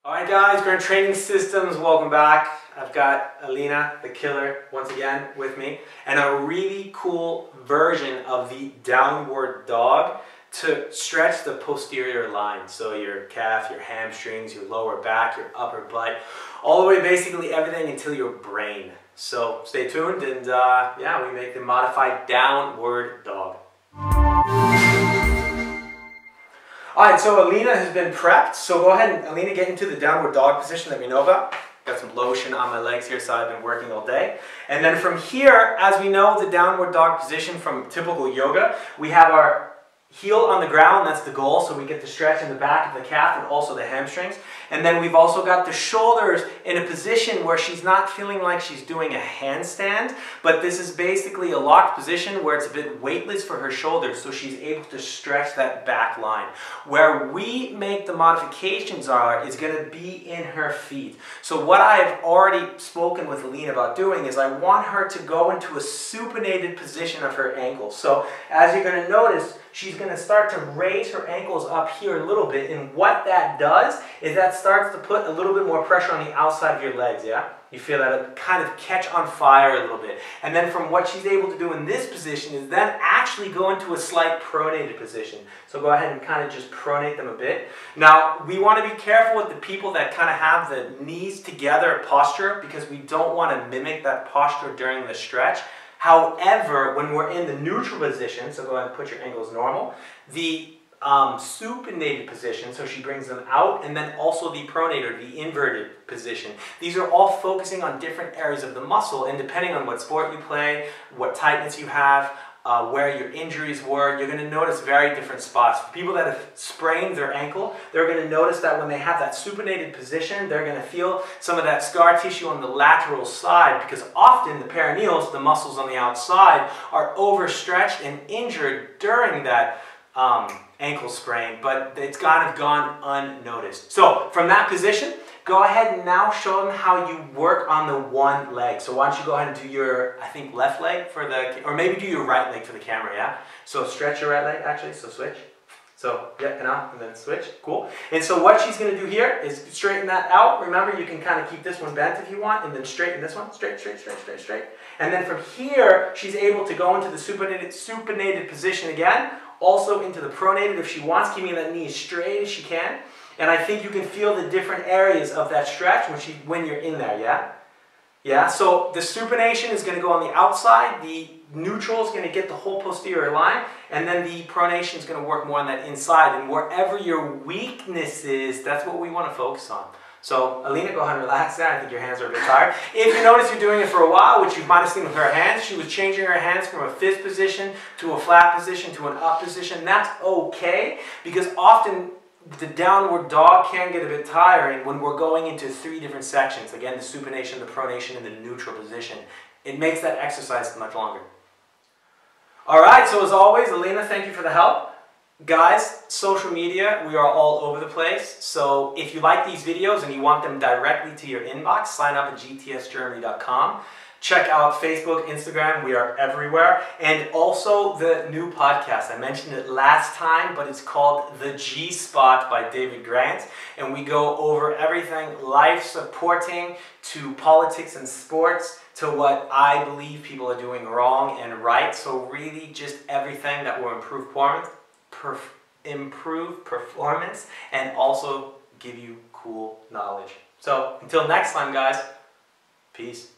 Alright guys, Grand Training Systems, welcome back. I've got Alina, the killer, once again with me, and a really cool version of the downward dog to stretch the posterior line. So your calf, your hamstrings, your lower back, your upper butt, all the way basically everything until your brain. So stay tuned and yeah, we make the modified downward dog. Alright, so Alina has been prepped, so go ahead and Alina, get into the downward dog position that we know about. Got some lotion on my legs here, so I've been working all day. And then from here, as we know, the downward dog position from typical yoga, we have our heel on the ground, that's the goal, so we get the stretch in the back of the calf and also the hamstrings. And then we've also got the shoulders in a position where she's not feeling like she's doing a handstand, but this is basically a locked position where it's a bit weightless for her shoulders, so she's able to stretch that back line. Where we make the modifications is going to be in her feet. So what I've already spoken with Alina about doing is I want her to go into a supinated position of her ankles. So as you're going to notice, she's going to start to raise her ankles up here a little bit, and what that does is that starts to put a little bit more pressure on the outside of your legs, yeah? You feel that it kind of catch on fire a little bit. And then from what she's able to do in this position is then actually go into a slight pronated position. So go ahead and kind of just pronate them a bit. Now, we want to be careful with the people that kind of have the knees together posture because we don't want to mimic that posture during the stretch. However, when we're in the neutral position, so go ahead and put your ankles normal, the supinated position, so she brings them out, and then also the pronator, the inverted position. These are all focusing on different areas of the muscle, and depending on what sport you play, what tightness you have, where your injuries were, you're going to notice very different spots. For people that have sprained their ankle, they're going to notice that when they have that supinated position, they're going to feel some of that scar tissue on the lateral side because often the perineals, the muscles on the outside, are overstretched and injured during that ankle sprain, but it's kind of gone unnoticed. So from that position, go ahead and now show them how you work on the one leg. So why don't you go ahead and do your, I think, left leg for the, or maybe do your right leg for the camera, yeah? So stretch your right leg, actually, so switch. So, yeah, and then switch, cool. And so what she's gonna do here is straighten that out. Remember, you can kind of keep this one bent if you want, and then straighten this one, straight, straight, straight, straight, straight. And then from here, she's able to go into the supinated position again, also into the pronated if she wants, keeping that knee as straight as she can. And I think you can feel the different areas of that stretch when you're in there, yeah? Yeah, so the supination is going to go on the outside, the neutral is going to get the whole posterior line, and then the pronation is going to work more on that inside. And wherever your weakness is, that's what we want to focus on. So, Alina, go ahead and relax there. I think your hands are a bit tired. If you notice you're doing it for a while, which you might have seen with her hands, she was changing her hands from a fist position to a flat position to an up position. That's okay, because often the downward dog can get a bit tiring when we're going into three different sections. Again, the supination, the pronation, and the neutral position. It makes that exercise much longer. Alright, so as always, Alina, thank you for the help. Guys, social media, we are all over the place. So if you like these videos and you want them directly to your inbox, sign up at gtsgermany.com. Check out Facebook, Instagram, we are everywhere. And also the new podcast. I mentioned it last time, but it's called The G-Spot by David Grant. And we go over everything life supporting to politics and sports to what I believe people are doing wrong and right. So really just everything that will improve performance and also give you cool knowledge. So until next time, guys, peace.